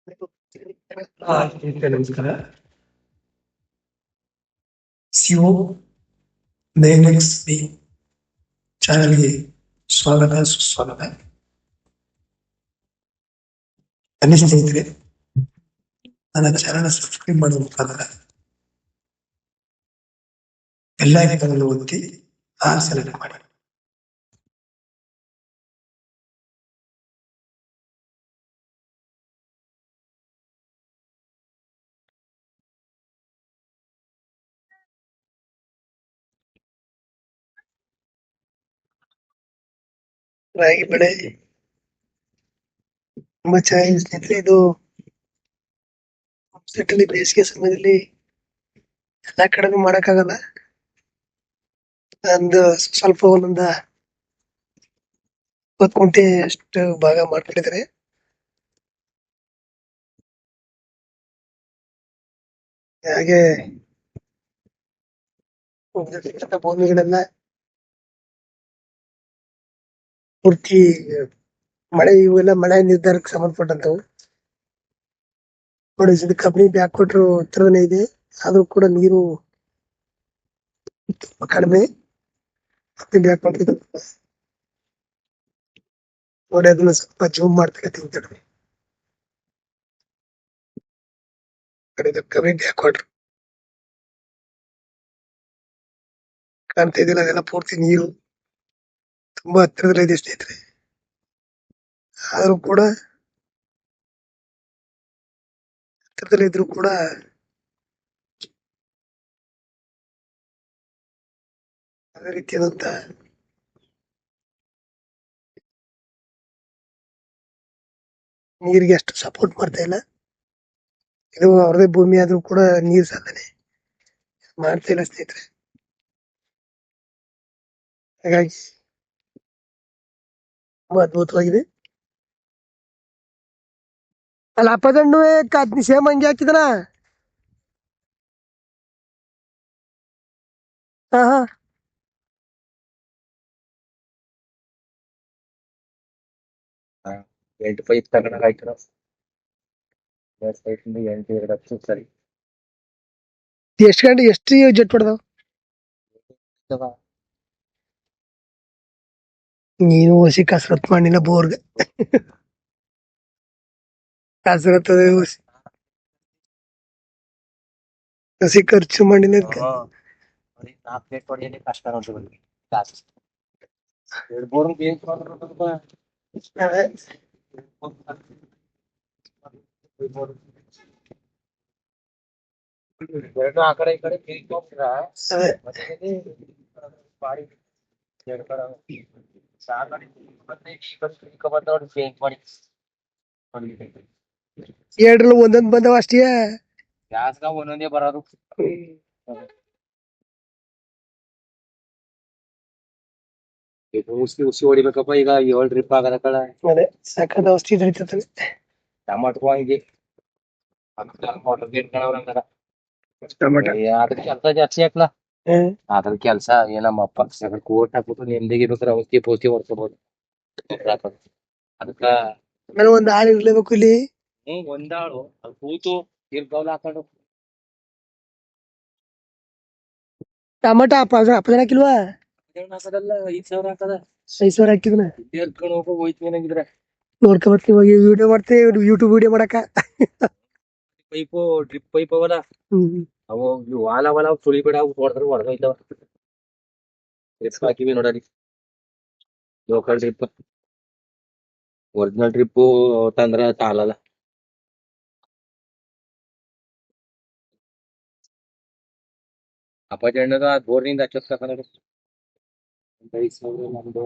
ಸ್ನೇಹಿತರೆ ನಮಸ್ಕಾರ. CO ನೈನೆಕ್ಸ್ B ಚಾನಲ್ಗೆ ಸ್ವಾಗತ ಸುಸ್ವಾಗತ. ಬನ್ನಿ ಸ್ನೇಹಿತರೆ, ನನ್ನ ಚಾನಲ್ ಸಬ್ಸ್ಕ್ರೈಬ್ ಮಾಡುವ ಮುಖಾಂತರ ಎಲ್ಲ ಐಕನ್ಗಳನ್ನು ಒತ್ತಿ ಆಲ್ ಸೆಲೆಕ್ಟ್ ಮಾಡಿ. ರಾಗಿ ಬೆಳೆ ತುಂಬಾ ಚೆನ್ನಾಗಿದೆ ಸ್ನೇಹಿತರೆ. ಇದು ಸೆಟ್ಟಲ್ಲಿ ಬೇಸಿಗೆ ಸಮಯದಲ್ಲಿ ಎಲ್ಲಾ ಕಡೆನೂ ಮಾಡಕ್ಕಾಗಲ್ಲ. ಒಂದು ಸ್ವಲ್ಪ ಒಂದೊಂದ 20 ಗುಂಟೆ ಅಷ್ಟು ಭಾಗ ಮಾಡ್ಕೊಂಡಿದ್ದಾರೆ. ಹಾಗೆ ಭೂಮಿಗಳೆಲ್ಲ ಪೂರ್ತಿ ಮಳೆ, ಇವೆಲ್ಲ ಮಳೆ ನಿರ್ಧಾರಕ್ಕೆ ಸಂಬಂಧಪಟ್ಟಂತವು. ನೋಡಿ, ಇದು ಕಬ್ಬಿಣಿ ಬ್ಯಾಕ್ ಕೊಟ್ಟರು ಹತ್ರನೇ ಇದೆ, ಆದ್ರೂ ಕೂಡ ನೀರು ಕಡಿಮೆ. ಬ್ಯಾಕ್ ಕೊಟ್ಟಿದ್ದು ನೋಡಿ, ಅದನ್ನ ಸ್ವಲ್ಪ ಜೂಮ್ ಮಾಡ್ತೀನಿ. ಕಬ್ಬಿಣಿ ಬ್ಯಾಕ್ ಕೊಟ್ರು ಕಾಣ್ತಾ ಇದ್ದಿಲ್ಲ, ಅದೆಲ್ಲ ಪೂರ್ತಿ ನೀರು ತುಂಬಾ ಹತ್ತಿರದಲ್ಲೇ ಇದೆ ಸ್ನೇಹಿತರೆ. ಆದ್ರೂ ಕೂಡ ಹತ್ತಿರದಲ್ಲಿ ಇದ್ರು ಕೂಡ ಅದೇ ರೀತಿಯಾದಂತ ನೀರಿಗೆ ಅಷ್ಟು ಸಪೋರ್ಟ್ ಮಾಡ್ತಾ ಇಲ್ಲ. ಇದು ಅವ್ರದೇ ಭೂಮಿ ಆದ್ರೂ ಕೂಡ ನೀರ್ ಸಾಧನೆ ಮಾಡ್ತಾ ಇಲ್ಲ ಸ್ನೇಹಿತರೆ. ಹಾಗಾಗಿ ತುಂಬಾ ಅದ್ಭುತವಾಗಿದೆ. ಅಲ್ಲ, ಅಪ್ಪದಣ್ಣು ಸೇಮ್ ಹಂಗೆ ಹಾಕಿದನ. ಹಾ ಹಾ, ಎಂಟು ಪೈಪ್ ತಗೊಂಡಾಗ ಆಯ್ತು. ಎರಡು ಸೈಡ್ನಿಂದ 8 2 ಹತ್ತು ಸರಿ. ಎಷ್ಟು ಗಂಟೆ ಎಷ್ಟು ಜಟ್ ಪಡ್ದಾವ್? ನೀನು ಹೊಸಿ ಕಸರತ್ ಮಾಡಿಲ್ಲ ಬೋರ್ಗೆ. ಕಸರತ್ ಹೊಸಿ ಖರ್ಚು ಮಾಡಿಲ್ಲ. 4 ಪ್ಲೇಟ್ ಹೊಡೆಯಲಿ ಕಷ್ಟ ನೋಡಿ. ಎರಡು ಬೋರ್ ಎರಡು ಆ ಕಡೆ ಈ ಕಡೆ ಮಾಡಿ ಪೇಂಟ್ ಮಾಡಿ ಎರಡ್ರಲ್ಲಿ ಒಂದೊಂದ್ ಬಂದವ ಅಷ್ಟೇ. ಗ್ಯಾಸ್ಗ ಒಂದೊಂದೇ ಬರೋದು. ಉಸಿ ಹೊಡಿಬೇಕಪ್ಪ. ಈಗ 7 ಡ್ರಿಪ್ ಆಗದ ಕಳ. ಅದೇ ಸಕ್ಕದ ಔಷಧಿ ಹಿಡಿತದೆ. ಟಮಾಟೋ ಹಂಗೆ ಮೋಟರ್ ಗೇಟ್ ಕಣವ್ರಂಗಾರ ಅದ್ರ ಕೆಲಸ ಜಾಸ್ತಿ ಹಾಕ್ಲಾ. ಅದ್ರ ಕೆಲಸ ಏನಮ್ಮಪ್ಪ ಕೋಟ್ ಹಾಕ್ಬಿಟ್ಟು ನೆಮ್ಮದಿಗೆ ಬೇಕಾದ್ರೆ ಔಷಧಿ ಪೌಷಧಿ ಹೊಡ್ಕೋಬಹುದು. ಅದಕ್ಕ ಆಮೇಲೆ ಒಂದ್ ಆಳು ಇರ್ಲೇಬೇಕು ಇಲ್ಲಿ. ಒಂದಾಳು ಅದು ಕೂತು ಇರ್ಗೌಲ್ ಹಾಕೊಂಡು ಟಮಾಟ ಅಪ್ಪದನ ಹಾಕಿಲ್ವಾ? ಹಾಕದಲ್ಲ 5,000 ಹಾಕದ. 5,000 ಹಾಕಿದ್ನ ಇರ್ಕೊಂಡು ಹೋಗೋ ಹೋಯ್ತು ಏನಾಗಿದ್ರೆ ನೋಡ್ಕೊ ಬರ್ತೀನಿ. ಇವಾಗ ವಿಡಿಯೋ ಮಾಡ್ತೇ, ಯೂಟ್ಯೂಬ್ ವಿಡಿಯೋ ಮಾಡಕ. ಪೈಪು ಡ್ರಿಪ್ ಪೈಪ್ ಅವಲ್ಲ, ಅವು ವಾಲ ವಾಲ ಸುಳಿಬೇಡ, ಹೊಡೆದ್ರೆ ಹೊಡೆದೋಯ್ತವ. ಡ್ರಿಪ್ ಹಾಕಿವಿ ನೋಡಲಿ, ಲೋಕಲ್ ಡ್ರಿಪ್. ಒರಿಜಿನಲ್ ಡ್ರಿಪ್ ತಂದ್ರೆ ತಾಳಲ್ಲ. ಅಪ್ಪಾಜಿ ಅಣ್ಣಗ ಬೋರ್ನಿಂದ ಹಚ್ಚೋದ್ ಸಾಕಲ್ಲ. 5,000 ನಮ್ದು.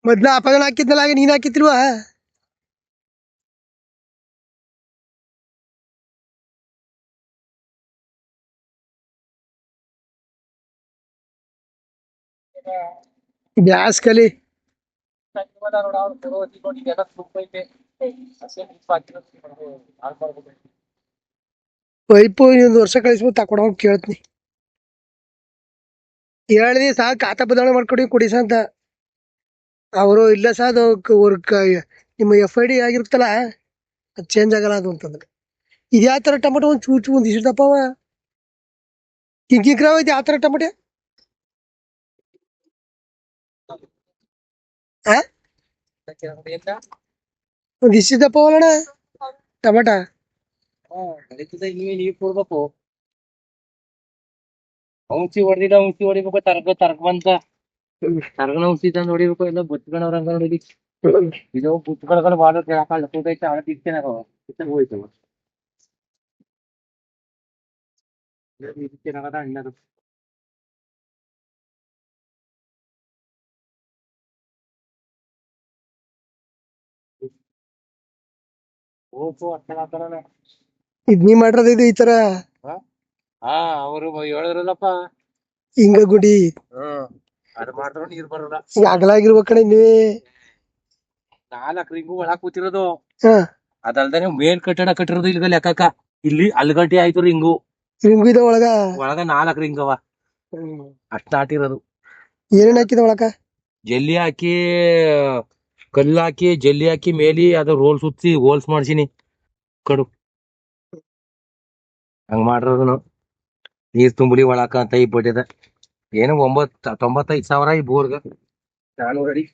ಮೊದ್ಲ ಅಪ್ಪದನ ಹಾಕಿದ್ನಲ್ಲ, ಹಾಗೆ ನೀನ್ ಹಾಕಿತ್ತಿಲ್ವಾ? ಗ್ಯಾಸ್ ಕಲಿ ಪೈಪು ಇನ್ನೊಂದು ವರ್ಷ ಕಳಿಸ್ಬಿಟ್ಟು ತಕೊಂಡೋಗಿ ಕೇಳ್ತೀನಿ. ಹೇಳ್ದಿ ಸಾ ಖಾತಾ ಬದಲಾವಣೆ ಮಾಡ್ಕೊಡಿ ಕೊಡಿ ಸಾ ಅಂತ. ಅವರು ಇಲ್ಲ ಸಾ ಅದು ನಿಮ್ಮ FID ಆಗಿರುತ್ತಲ್ಲ ಅದು ಚೇಂಜ್ ಆಗಲ್ಲ ಅದು ಅಂತಂದ್ರೆ. ಇದು ಯಾವ ತರ ಟೊಮೆಟೊ ಒಂದು ಚೂಚು ಒಂದು ಇಷ್ಟಪ್ಪ ಕಿಂಕಿಕ್ರಾವ್ ಐತಿ ಯಾವ ತರ ಟೊಮೆಟೊ ಆ ಒಂದು ಇಷ್ಟಪ್ಪ ಅಲ್ಲಣ್ಣ ಟೊಮೆಟ. ನೀರ್ ಕೊಡ್ಬೇಕು. ಔಷಧಿ ಹೊಡೆದಿಲ್ಲ, ಔಷಧಿ ಹೊಡಿಬೇಕು. ತರಕ ಬಂತ ತರಗನ ಔಷಧಿ ತಂದು ಹೊಡಿಬೇಕು. ಎಲ್ಲ ಬುತ್ಕೊಂಡವ್ರ ಹಂಗ ನೋಡಿ. ಇದು ಬುತ್ಕೊಳ್ಕೊಂಡು ಬಾಳ ಕೂತೈತೆ ಆಳ ತಿಕ್ತೇನೆ ಹೋಯ್ತು ಇದಕ್ಕೇನಾಗದ ಅಣ್ಣದು. ಹೋಗು ಅರ್ಥ ಹಾಕೋಣ. ಇದ್ ನೀ ಮಾಡಿರೋದು ಇದು ಈ ತರ ಹಾ ಅವರು ಹೇಳಿದ್ರಲ್ಲಪ್ಪ ಹಿಂಗ ಗುಡಿ ಅದು ಮಾಡಿದ್ರು ನೀರ್ ಬರಲ್ಲ. ಈಗ ಅಗಲಾಗಿರ್ಬೇಕ ಕಣೆ ನೀವೇ. 4 ರಿಂಗು ಒಳಗ್ ಕೂತಿರೋದು. ಹಾ ಅದಲ್ದಾನೆ ಮೇಲ್ ಕಟ್ಟಡ ಕಟ್ಟಿರೋದು ಇಲ್ಗ ಲೆಕ್ಕಕ್ಕ. ಇಲ್ಲಿ ಅಲ್ಗಂಟಿ ಆಯ್ತು ರಿಂಗು. ಹಿಂಗು ಇದೆ ಒಳಗ 4 ರಿಂಗ್ ಅವ ಅಷ್ಟ ನಾಟಿರೋದು. ಏನೇನ್ ಹಾಕಿದ ಒಳಕ? ಜಲ್ಲಿ ಹಾಕಿ, ಕಲ್ಲು ಹಾಕಿ, ಜಲ್ಲಿ ಹಾಕಿ ಮೇಲಿ ಅದು ರೋಲ್ ಸುತ್ತಿ ಹೋಲ್ಸ್ ಮಾಡ್ಸಿನಿ ಕಡು. ಹಂಗ ಮಾಡಿರೋದು ನಾವು. ನೀರ್ ತುಂಬಲಿ ಒಳಕ ಅಂತ ಈ ಬಡ್ಡಿದ ಏನು 95,000 ಈ ಬೋರ್ಗ 400 ಅಡಿ.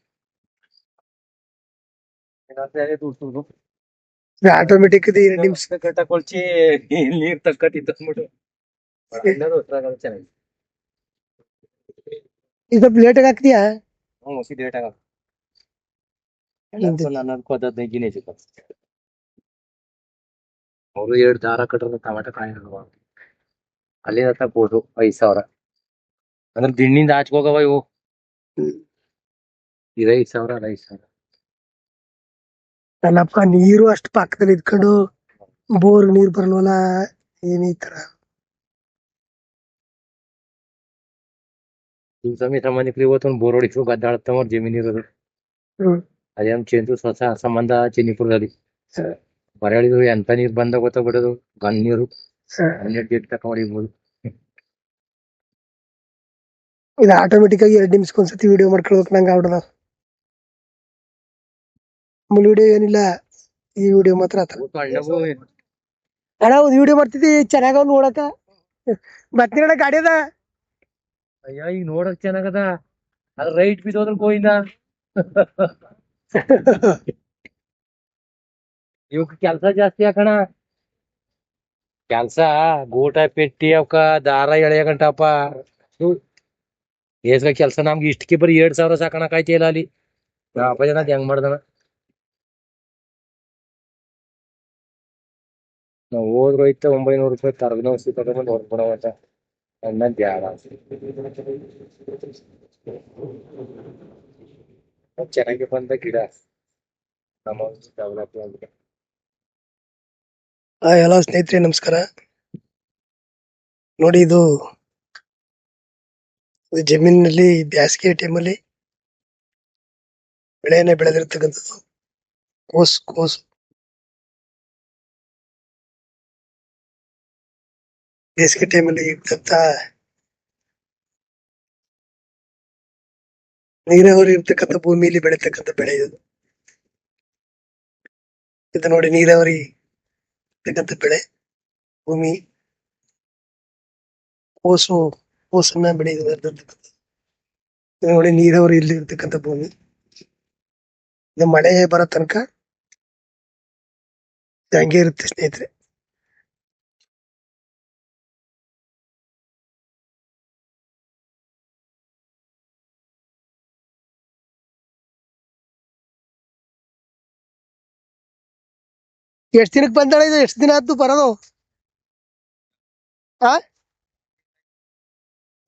ಆಟೋಮೆಟಿಕ್ ಇದೆ 2 ನಿಮಿಷ ಕಟ್ಟ ಕೊಳ್ಚಿ ನೀರ್ ತಕ್ಕತ್ತಿತ್ತು ಅಂದ್ಬಿಟ್ಟು ಚೆನ್ನಾಗಿ. ಇದು ಸ್ವಲ್ಪ ಲೇಟ್ ಆಗಿ ಹಾಕ್ತಿಯಾ? ಮುಸಿ ಡೇಟ್ ಆಗ 15 ಗಿನೇ ಅವರು 2 ದಾರ ಕಟ್ಟರು ಟಮಾಟ ಕಾಯಿ ಅಲ್ಲಿ ತಕ್ಬೋದು 5,000. ಅಂದ್ರೆ ದಿಣ್ಣಿಂದ ಆಚ್ಕೋಗವ ಇವು. ಇದು 5,000 ಅದು 5,000. ಅಲ್ಲಪ್ಪ ನೀರು ಅಷ್ಟು ಪಕ್ಕದಲ್ಲಿ ಇದ್ಕೊಂಡು ಬೋರ್ ನೀರ್ ಬರಲ್ವಲ್ಲ ಏನ್ ಈ ತರ? ಸಮೇತ ಮನೆಗೆ ಇವತ್ತೊಂದು ಬೋರ್ ಹೊಡಿತು ಗದ್ದಾಡ್ತವ್ರ ಜಮೀನ್ ಇರೋದು. ಅದೇನ್ ಚೇಂದ್ರು ಸ್ವಸ ಸಂಬಂಧ ಚೆನ್ನಿಪುರದಲ್ಲಿ ಬರಳಿದ್ರು ಎಂತ ನೀರ್ ಬಂದ ಗೊತ್ತಾಗ್ಬಿಡೋದು. ಗನ್ ನೀರು 12 ಗೇಟ್ ತಕ ಹೊಡಿಬೋದು. ಇದು ಆಟೋಮೆಟಿಕ್ ಆಗಿ 2 ನಿಮಿಷಕ್ಕೆ ಒಂದ್ಸತಿ ವಿಡಿಯೋ ಮಾಡ್ಕೊಳ್ಬೇಕು ನಂಗೆ ಆಗ್ಬಿಡದ. ಮೂಲ ವಿಡಿಯೋ ಏನಿಲ್ಲ, ಈ ವಿಡಿಯೋ ಮಾತ್ರ ಆತರ. ಅಣ್ಣ ಒಂದ್ ವಿಡಿಯೋ ಮಾಡ್ತಿದ್ದಿ ಚೆನ್ನಾಗ ನೋಡಕ ಬರ್ತೀರಣ್ಣ ಗಾಡಿ ಅದ. ಅಯ್ಯ ಈಗ ನೋಡಕ್ ಚೆನ್ನಾಗದ. ಅದ್ ರೈಟ್ ಬಿದ್ದೋದ್ರ ಗೋಯಿಂದ ಇವಕ್ ಕೆಲ್ಸ ಜಾಸ್ತಿ ಹಾಕಣ. ಕೆಲ್ಸ ಗೂಟ ಪೆಟ್ಟಿ ಅವಕ ದಾರ ಎಳೆಯ ಗಂಟಪ್ಪ ಏಸ್ಗ ಕೆಲ್ಸ. ನಮ್ಗೆ ಇಷ್ಟಕ್ಕೆ ಬರೀ 2,000 ಸಾಕಣಕ್ ಆಯ್ತಿಲ್ಲ ಅಲ್ಲಿ. ಅಪ್ಪ ಜನ ಹೆಂಗ್ ಮಾಡ್ದನ. ನಾವ್ ಹೋದ್ರು ಐತೆ 900 ರೂಪಾಯಿ ತರಗನ ಔಷಧಿ ತಗೊಂಡ್ ಹೊಡ್ಬಿಡವಂತ ಅನ್ನ ಬ್ಯಾಡ. ಚೆನ್ನಾಗಿ ಬಂದ ಗಿಡ ನಮ್ಮ ಡೆವಲಪ್ ಆಗಿದೆ. ಎಲ್ಲ ಸ್ನೇಹಿತರೆ ನಮಸ್ಕಾರ. ನೋಡಿ ಇದು ಜಮೀನಿನಲ್ಲಿ ಬೇಸಿಗೆ ಟೈಮಲ್ಲಿ ಬೆಳೆಯನ್ನ ಬೆಳೆದಿರ್ತಕ್ಕಂಥದ್ದು ಕೋಸು. ಬೇಸಿಗೆ ಟೈಮಲ್ಲಿ ಇರ್ತಂತ ನೀರಾವರಿ ಇರ್ತಕ್ಕಂಥ ಭೂಮಿಯಲ್ಲಿ ಬೆಳೀತಕ್ಕಂಥ ಬೆಳೆ ಇದು. ಇದು ನೋಡಿ ನೀರಾವರಿ ಇರ್ತಕ್ಕಂಥ ಬೆಳೆ ಭೂಮಿ ಕೋಸನ್ನ ಬೆಳೆದಿರ್ತಕ್ಕಂಥ. ಇದು ನೋಡಿ ನೀರಾವರಿ ಇಲ್ಲಿ ಇರ್ತಕ್ಕಂಥ ಭೂಮಿ. ಇದು ಮಳೆ ಬರೋ ತನಕ ಹಂಗೆ ಇರುತ್ತೆ ಸ್ನೇಹಿತರೆ. ಎಷ್ಟ್ ದಿನಕ್ಕೆ ಬಂದಾಳ ಇದು? ಎಷ್ಟ್ ದಿನ ಆಯ್ತು ಬರೋದು?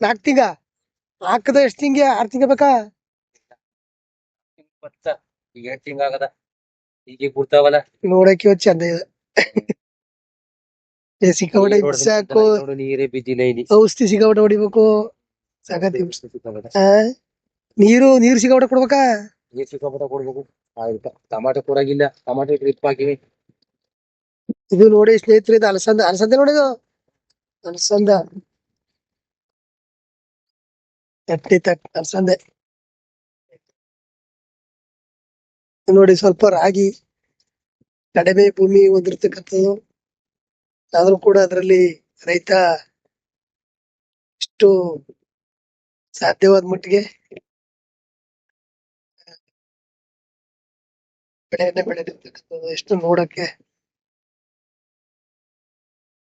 4 ತಿಂಗ ಹಾಕದ? ಎಷ್ಟ್ ತಿಂಗ? 6 ತಿಂಗ ಬೇಕಾ? ಈಗ 8 ತಿಂಗಾಗದ. ಈಗ ಬಿಡ್ತಾವಲ್ಲ ನೋಡಕ್ಕೆ ಇವತ್ತು ಚಂದ ಇದೆ. ಸಿಕ್ಕಾಪಟ್ಟೆ ಸಾಕು. ನೀರೇ ಬಿದ್ದಿಲ್ಲ ಇಲ್ಲಿ. ಔಷಧಿ ಸಿಕ್ಕಾಪಟ್ಟೆ ಹೊಡಿಬೇಕು. ಸಾಕತಿ ನೀರು ಸಿಕ್ಕಾಪಟ್ಟೆ ಕೊಡ್ಬೇಕಾ? ನೀರ್ ಸಿಕ್ಕಾಪಟ್ಟೆ ಕೊಡ್ಬೇಕು. ಟಮಾಟೊ ಕೊಡಾಗಿಲ್ಲ. ಟಮಾಟೊ ಡ್ರಿಪ್ ಹಾಕಿವಿ. ಇದು ನೋಡಿ ಸ್ನೇಹಿತರೆ, ಇದು ಅಲಸಂದ ನೋಡಿದು ಅಲಸಂದ. ಚಟ್ನಿ ಅಲ್ಸಂದೆ ನೋಡಿ, ಸ್ವಲ್ಪ ರಾಗಿ ಕಡಿಮೆ ಭೂಮಿ ಹೊಂದಿರತಕ್ಕಂಥದ್ದು, ಆದ್ರೂ ಕೂಡ ಅದರಲ್ಲಿ ರೈತ ಇಷ್ಟು ಸಾಧ್ಯವಾದ ಮಟ್ಟಿಗೆ ಬೆಳೆಯನ್ನೇ ಬೆಳೆದಿರ್ತಕ್ಕಂಥದ್ದು ಎಷ್ಟು ನೋಡಕ್ಕೆ